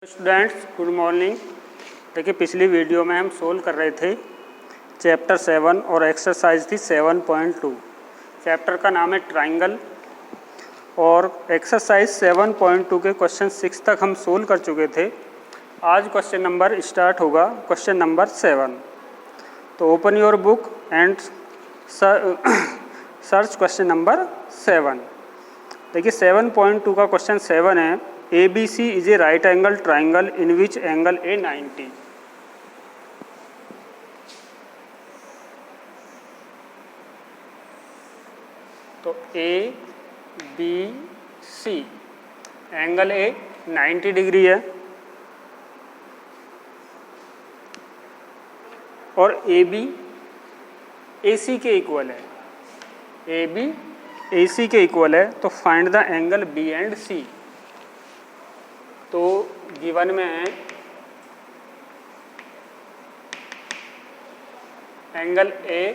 Students good morning. देखिए पिछली video में हम सोल्व कर रहे थे चैप्टर 7 और एक्सरसाइज थी 7.2। चैप्टर का नाम है ट्राइंगल और एक्सरसाइज 7.2 के क्वेश्चन 6 तक हम सोल्व कर चुके थे। आज क्वेश्चन नंबर स्टार्ट होगा, क्वेश्चन नंबर 7। तो open your book and search question number 7। देखिए 7.2 का क्वेश्चन 7 है, ABC is a right angle triangle in which angle A 90। तो ABC एंगल A 90 डिग्री है और AB AC के इक्वल है। AB AC के इक्वल है, तो find the angle B and C। तो गिवन में है एंगल A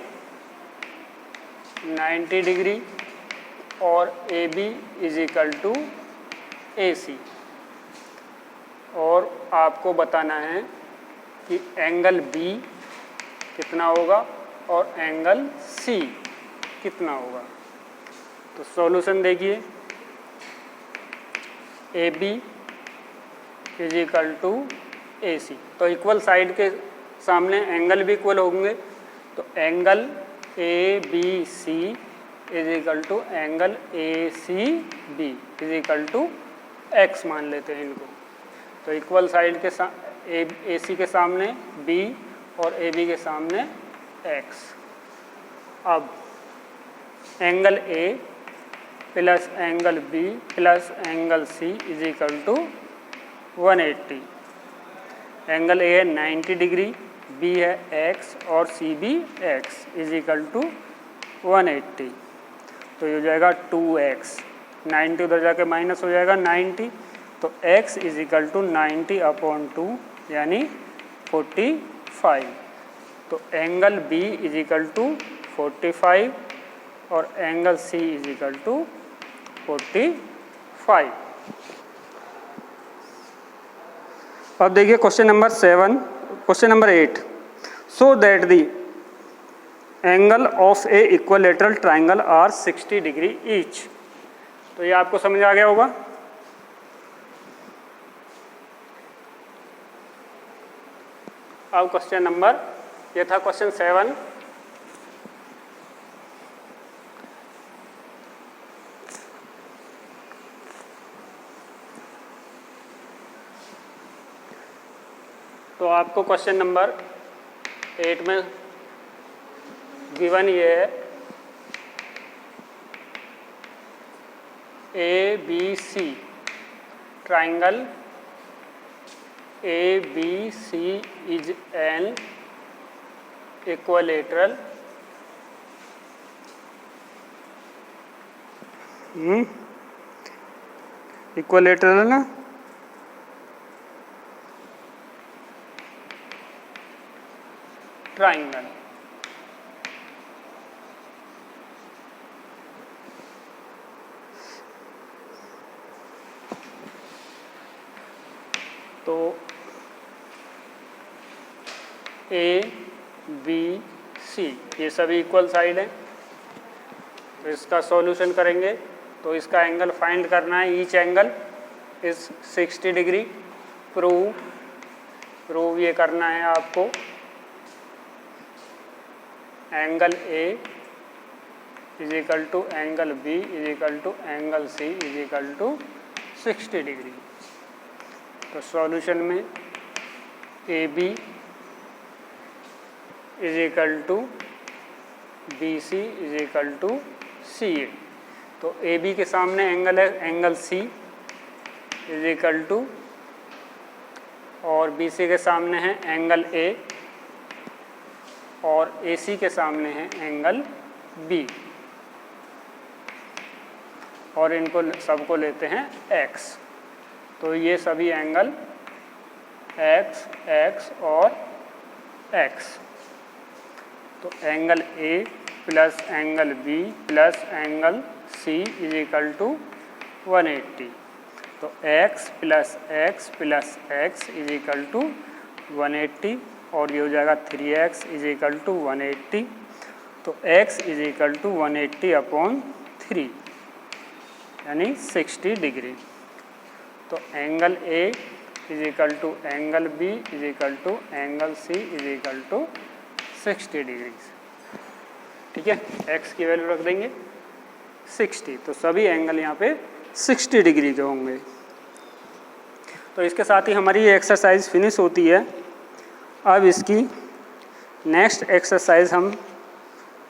90 डिग्री और AB is equal to AC, और आपको बताना है कि एंगल B कितना होगा और एंगल C कितना होगा। तो सॉल्यूशन देखिए, AB is equal to AC, तो इक्वल साइड के सामने एंगल भी इक्वल होंगे। तो angle ABC is equal to angle ACB is equal to X मान लेते हैं इनको। तो इक्वल साइड के AC के सामने B और AB के सामने X। अब angle A plus angle B plus angle C is equal to 180। Angle A है 90 डिग्री, B है X और C भी X इज इक्वल टू 180। तो ये हो जाएगा 2X, 90 उधर जाके माइनस हो जाएगा 90, तो X इज इक्वल टू 90/2 यानी 45। तो angle B is equal to 45 और angle C is equal to 45। अब देखिए question number 7, question number 8। So that the angle of a equilateral triangle are 60 degree each. तो ये आपको समझ आ गया होगा। अब क्वेश्चन नंबर, ये था क्वेश्चन 7। तो आपको क्वेश्चन नंबर 8 में गिवन ये है ABC triangle ABC is an equilateral equilateral ना ट्राइंगल। तो ABC ये सभी इक्वल साइड हैं, तो इसका सॉल्यूशन करेंगे। तो इसका एंगल फाइंड करना है, each angle is 60 degree. Prove ये करना है आपको। Angle A is equal to angle B is equal to angle C is equal to 60 degree. तो सॉल्यूशन में AB is equal to BC is equal to CA। तो AB के सामने angle है angle C is equal to, और BC के सामने है एंगल A और AC के सामने है एंगल B, और इनको सबको लेते हैं X। तो ये सभी एंगल X, X और X। तो angle A plus angle B plus angle C is equal to 180। तो x plus x is equal to 180 और ये हो जाएगा 3x इज इक्वल टू 180। तो x is equal to 180 upon 3 यानी 60 डिग्री। तो angle A is equal to angle B is equal to angle C is equal to 60 degree. ठीक है, x की वैल्यू रख देंगे 60, तो सभी एंगल यहाँ पे 60 डिग्री के होंगे। तो इसके साथ ही हमारी ये एक्सरसाइज फिनिश होती है। अब इसकी नेक्स्ट एक्सरसाइज हम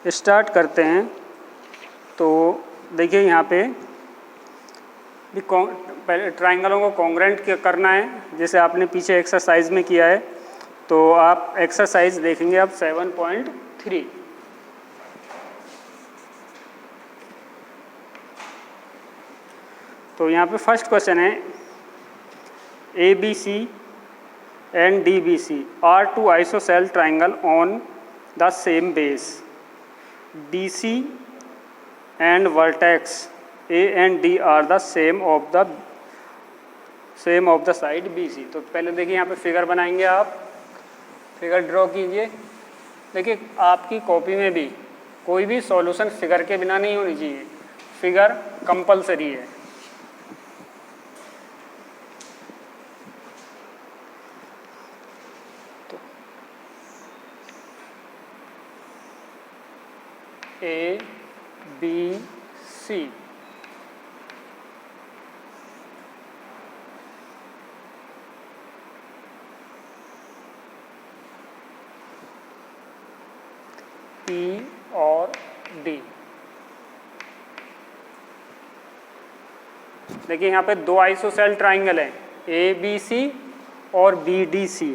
स्टार्ट करते हैं। तो देखिए यहाँ पे भी पहले ट्राइंगलों को कॉन्ग्रेंट करना है, जैसे आपने पीछे एक्सरसाइज में किया है। तो आप एक्सरसाइज देखेंगे अब 7.3। तो यहाँ पे फर्स्ट क्वेश्चन है ABC and DBC are two isosceles triangle on the same base. DC and vertex A and D are the same of the side BC। तो पहले देखिए यहाँ पे फिगर बनाएंगे, आप फिगर ड्रॉ कीजिए। देखिए आपकी कॉपी में भी कोई भी सॉल्यूशन फिगर के बिना नहीं होनी चाहिए, फिगर कंपलसरी है। A B C P और D। देखिए यहाँ पे दो आइसोसेल ट्राइंगल हैं, ABC और BDC।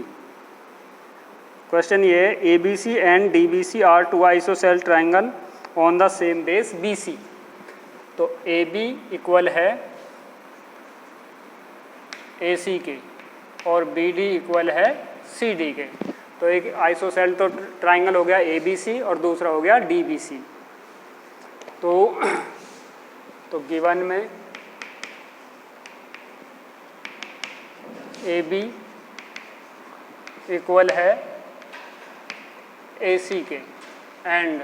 क्वेश्चन ये है ABC and DBC are two isosceles triangle on the same base BC। तो AB इक्वल है AC के और BD इक्वल है CD के। तो एक आइसोसेल तो ट्राइंगल हो गया ABC और दूसरा हो गया DBC। तो गिवन में AB इक्वल है AC के एंड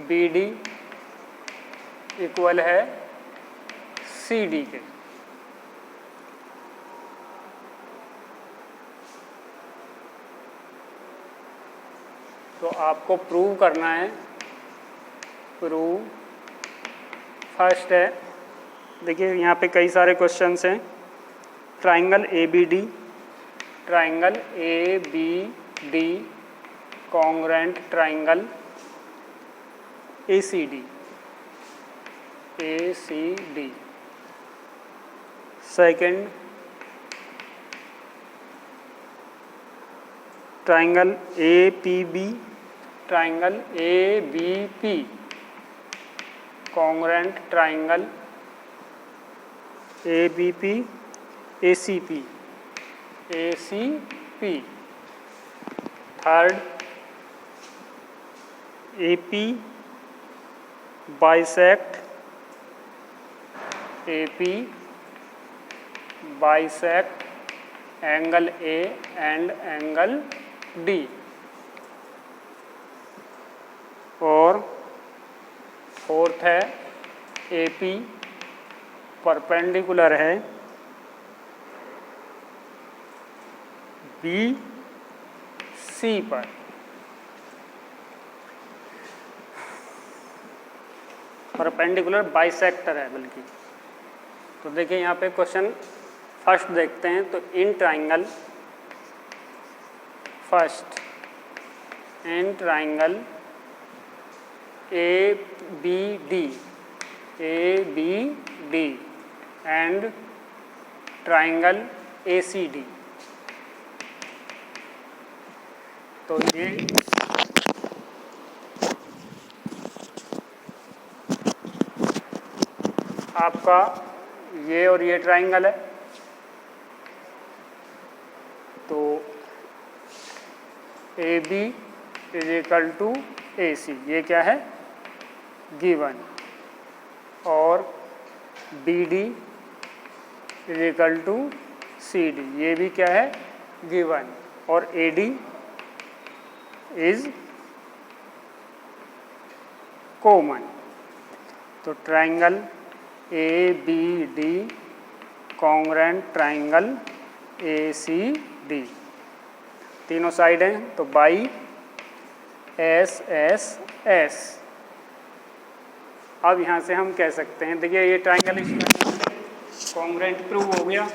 BD इक्वल है CD के। तो आपको प्रूव करना है। प्रूव फर्स्ट है, देखिए यहाँ पे कई सारे क्वेश्चंस हैं। Triangle ABD, triangle ABD congruent triangle ACD। Second triangle APB, triangle ABP congruent triangle ABP ACP। Third AP bisect angle A and angle D। और फोर्थ है AP परपेंडिकुलर है BC पर। परपेंडिकुलर बाइसेक्टर है बल्कि। तो देखिए यहाँ पे क्वेश्चन फर्स्ट देखते हैं। तो in triangle first in triangle ABD and triangle ACD। तो ये आपका ये और ये ट्राइंगल है। तो AB is equal to AC, ये क्या है गिवन। और B D is equal to C D, ये भी क्या है गिवन, और ए डी इज कॉमन। तो triangle A B D congruent triangle A C D, तीनों साइड हैं तो बाई एस एस एस। अब यहाँ से हम कह सकते हैं, देखिए ये ट्राइंगल कॉन्ग्रुएंट प्रूव हो गया,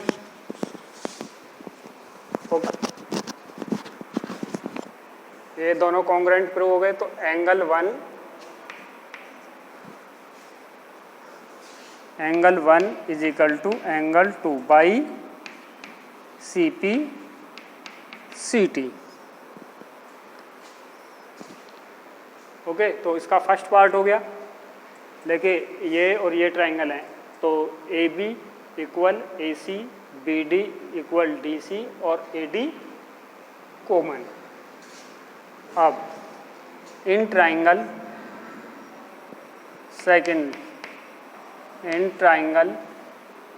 ये दोनों कॉन्ग्रुएंट प्रूव हो गए। तो angle 1 is equal to angle 2 by C P C T. Okay, तो इसका फर्स्ट पार्ट हो गया। देखिए ये और ये ट्राइंगल हैं, तो A B equal A C, B D equal D C और ए डी कॉमन। अब in triangle second, in triangle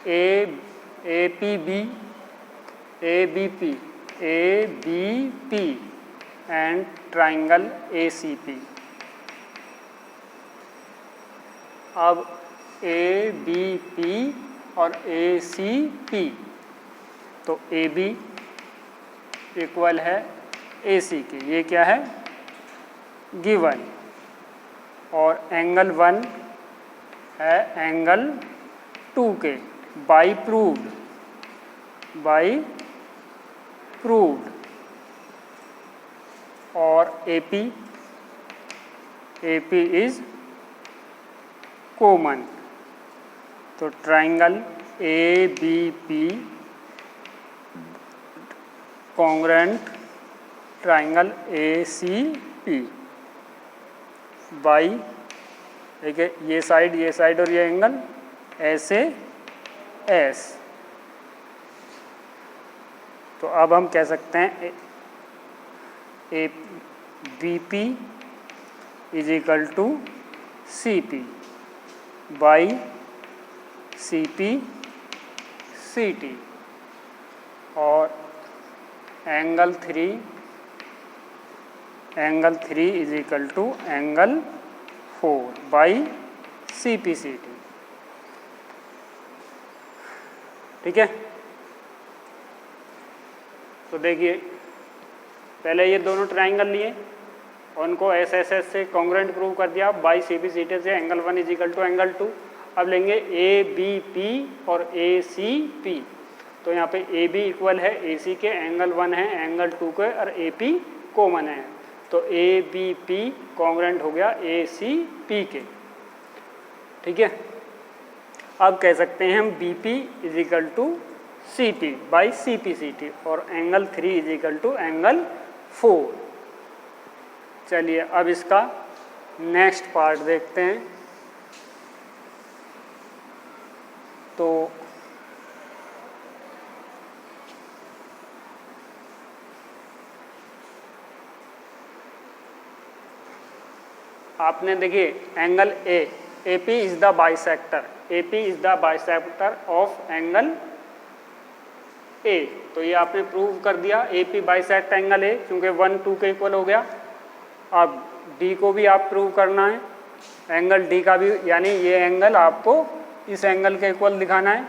A P B, A B P, A B P and triangle A C P. अब A B P और A C P, तो A B equal है ए C के, ये क्या है given, और एंगल 1 है एंगल 2 के बाई प्रूव्ड, और ए पी इज कॉमन। तो triangle A B P congruent triangle A C P by, देखिए ये साइड और ये एंगल ऐसे एस। तो अब हम कह सकते हैं A B P is equal to C P by C P C T, और angle 3 is equal to angle 4 by C P C T. ठीक है, तो देखिए पहले ये दोनों ट्राइंगल लिए, उनको एस एस एस से कॉन्ग्रुएंट प्रूव कर दिया, by C P C T से angle 1 is equal to angle 2। अब लेंगे ए बी पी और ए सी पी, तो यहाँ पे ए बी इक्वल है ए सी के, एंगल 1 है एंगल 2 के, और ए पी कॉमन है, तो ए बी पी कॉन्ग्रुएंट हो गया ए सी पी के। ठीक है, अब कह सकते हैं हम B P is equal to C P by C P C T, और angle 3 is equal to angle 4। चलिए अब इसका नेक्स्ट पार्ट देखते हैं। तो आपने देखिए angle A P is the bisector, A P is the bisector of angle A, तो ये आपने प्रूव कर दिया, ए पी बाइसेक्ट एंगल ए, क्योंकि 1 2 के इक्वल हो गया। अब डी को भी आप प्रूव करना है, एंगल डी का भी, यानी ये एंगल आपको इस एंगल के इक्वल दिखाना है।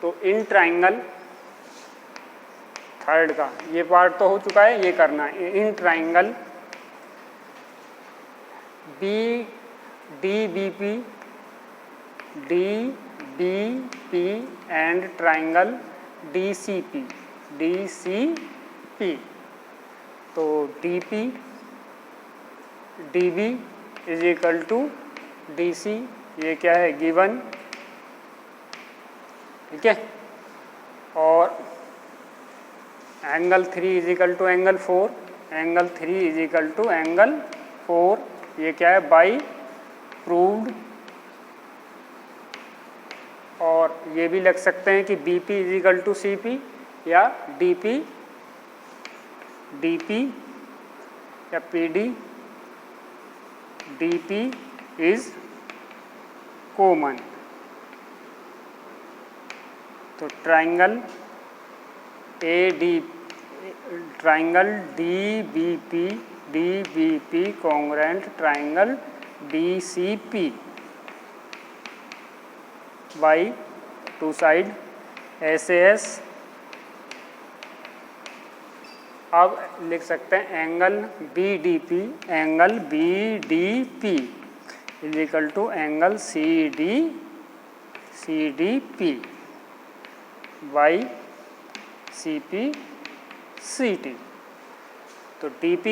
तो इन ट्राइंगल थर्ड का ये पार्ट तो हो चुका है, ये करना है। In triangle B D B P and triangle D C P, तो D P D B is equal to D C, ये क्या है गिवन। ठीक है, और angle 3 is equal to angle 4, angle 3 is equal to angle 4, ये क्या है बाई प्रूव्ड। और ये भी लग सकते हैं कि B P is equal to C P या डी पी या P D P is common. तो triangle triangle D B P congruent triangle D C P by two side SAS। अब लिख सकते हैं angle BDP is equal to angle CDP by CPCT। तो DP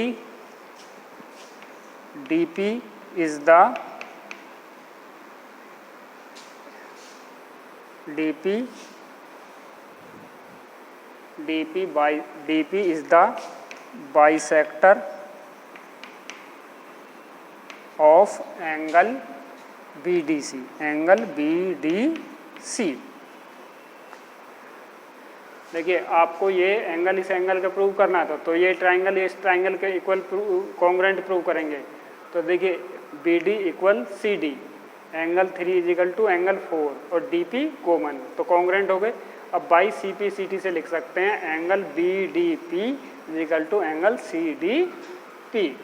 is the bisector of angle BDC देखिए आपको ये angle इस angle का प्रूव करना था, तो ये ट्राइंगल इस ट्राइंगल के इक्वल कॉन्ग्रुएंट प्रूव करेंगे। तो देखिए BD equal CD, angle 3 is equal to angle 4 और DP कॉमन, तो कॉन्ग्रुएंट हो गए। अब बाई CPCT से लिख सकते हैं angle BDP is equal to angle CDP।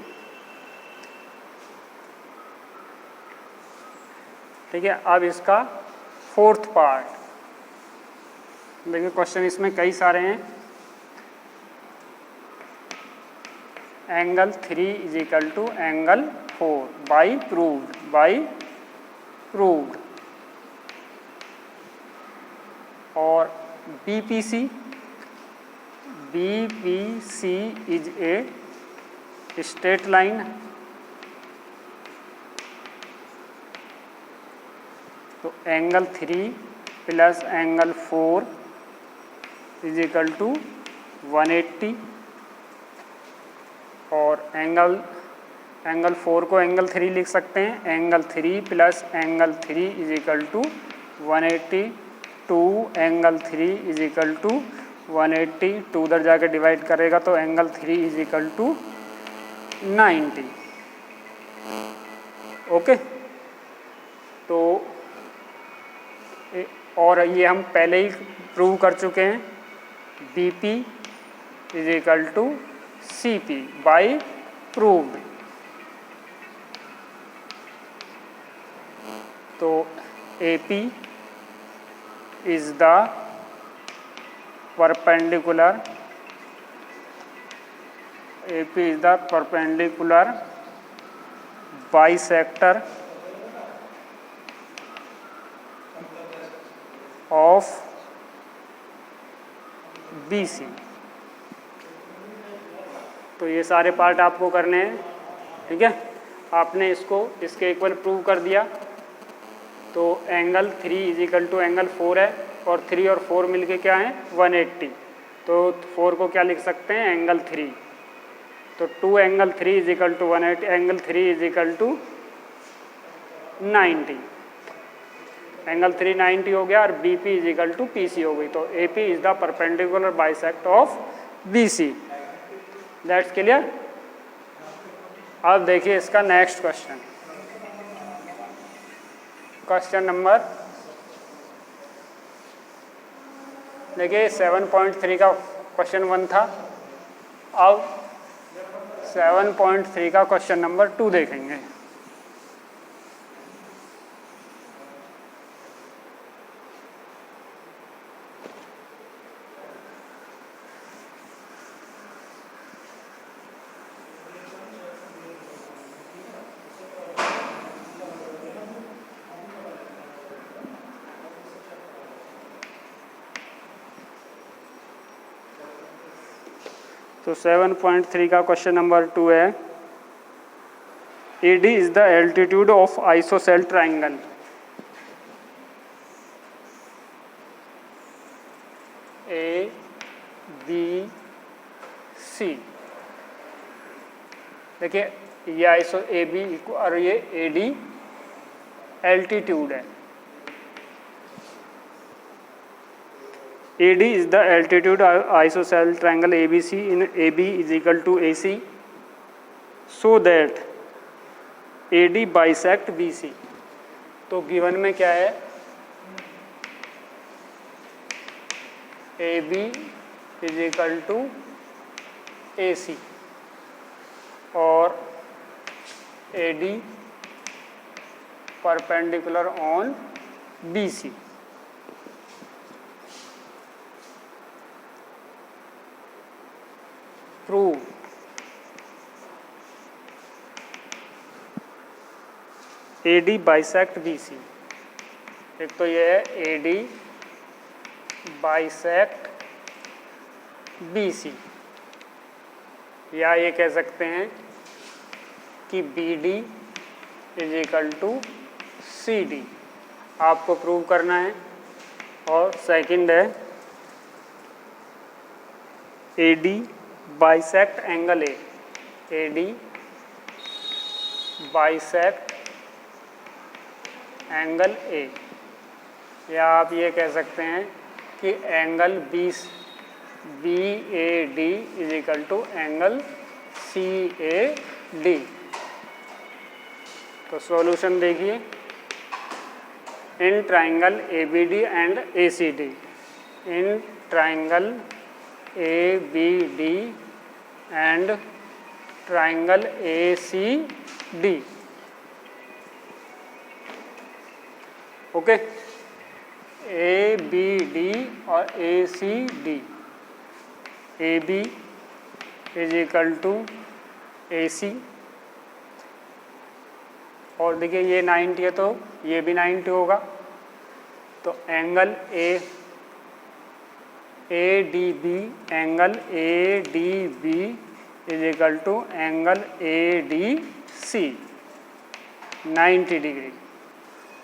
ठीक है, अब इसका फोर्थ पार्ट देखिए, क्वेश्चन इसमें कई सारे हैं। Angle 3 is equal to angle 4 by proved और BPC is a straight line. तो angle 3 plus angle 4 is equal to 180 और एंगल 4 को एंगल 3 लिख सकते हैं। Angle 3 plus angle 3 is equal to 180, 2 angle 3 is equal to 180, 2 उधर जाकर डिवाइड करेगा तो angle 3 is equal to 90। Okay, तो और ये हम पहले ही प्रूव कर चुके हैं, BP is equal to CP by proved. तो AP is the perpendicular bisector of BC। तो ये सारे पार्ट आपको करने हैं। ठीक है, आपने इसको इसके इक्वल प्रूव कर दिया। तो angle 3 is equal to angle 4 है और 3 और 4 मिलके क्या है 180, तो 4 को क्या लिख सकते हैं एंगल 3। तो 2 angle 3 is equal to 180, angle 3 is equal to 90, angle 3 90 हो गया और BP is equal to PC हो गई। तो AP is the perpendicular bisect of BC। That's clear. अब देखिए इसका नेक्स्ट क्वेश्चन, क्वेश्चन नंबर देखिए 7.3 का क्वेश्चन 1 था। अब 7.3 का क्वेश्चन नंबर 2 देखेंगे। तो 7.3 का क्वेश्चन नंबर 2 है, AD is the altitude of ISOCELL triangle. ABC। देखिए ये आइसो AB और ये AD एल्टीट्यूड है। AD is the altitude isosceles triangle ABC in AB is equal to AC, so that AD bisect BC। तो given में क्या है A B is equal to A C और A D perpendicular on B C. Prove A D bisect B C. एक तो ये है A D bisect B C, या ये कह सकते हैं कि B D is equal to C D आपको प्रूव करना है। और सेकंड है A D bisect angle A, A D bisect angle A, या आप ये कह सकते हैं कि angle B A D is equal to angle C A D. तो सॉल्यूशन देखिए, in triangle A B D and A C D, in triangle A B D and triangle A C D. Okay, A B D और A C D, A B is equal to A C, और देखिए ये 90 है तो ये भी 90 होगा, तो angle A D B, angle A D B is equal to angle A D C 90 degree,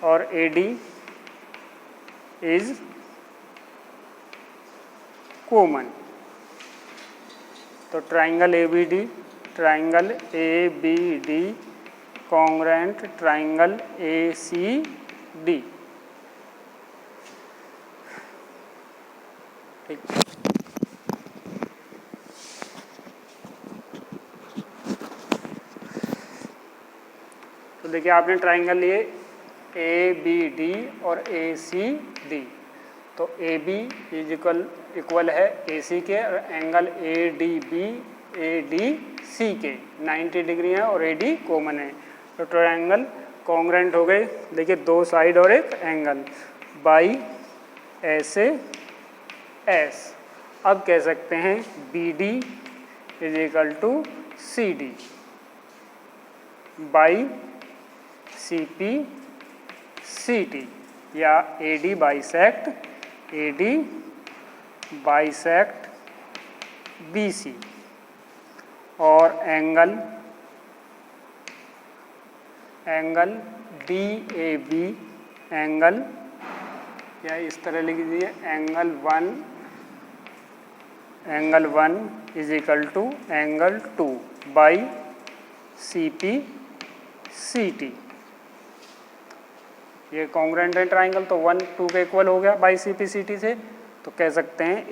और ए डी इज कॉमन। तो triangle A B D, triangle A B D congruent triangle A C D. ठीक, तो देखिए आपने triangle लिए ए B D और A C D, तो A B equal है ए सी के, और angle A D B A D C के 90 डिग्री है, और ए डी कॉमन है, तो ट्रायंगल कॉन्ग्रुएंट हो गए। देखिए दो साइड और एक एंगल बाई ऐसे एस। अब कह सकते हैं B D is equal to C D by C P C T, या A D bisect B C, और angle D A B, angle या इस तरह लिख दीजिए, angle one is equal to angle 2 by C P C T. ये congruent है triangle, तो 1 2 के इक्वल हो गया by C P C T से, तो कह सकते हैं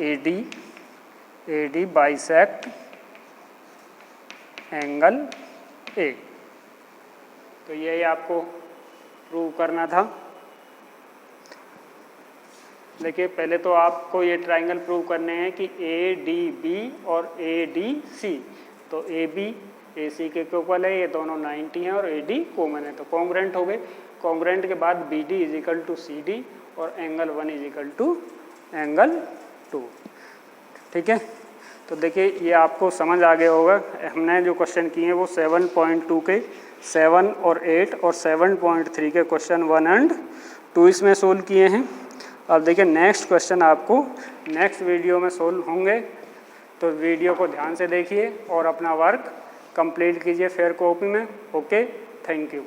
ए डी बाइसेक्ट एंगल ए। तो यही आपको प्रूव करना था। देखिए पहले तो आपको ये ट्राइंगल प्रूव करने हैं कि ए डी बी और ए डी सी, तो ए बी ए सी के इक्वल है, ये दोनों 90 हैं, और ए डी कॉमन है, तो कॉन्ग्रुएंट हो गए। कॉन्ग्रुएंट के बाद B D is equal to C D, और angle 1 is equal to angle 2। ठीक है, तो देखिए ये आपको समझ आ गया होगा। हमने जो क्वेश्चन किए हैं वो 7.2 के 7 और 8 और 7.3 के क्वेश्चन 1 और 2 इसमें सोल्व किए हैं। अब देखिए नेक्स्ट क्वेश्चन आपको नेक्स्ट वीडियो में सोल्व होंगे, तो वीडियो को ध्यान से देखिए और अपना वर्क कंप्लीट कीजिए फेयर कॉपी में। Okay, thank you.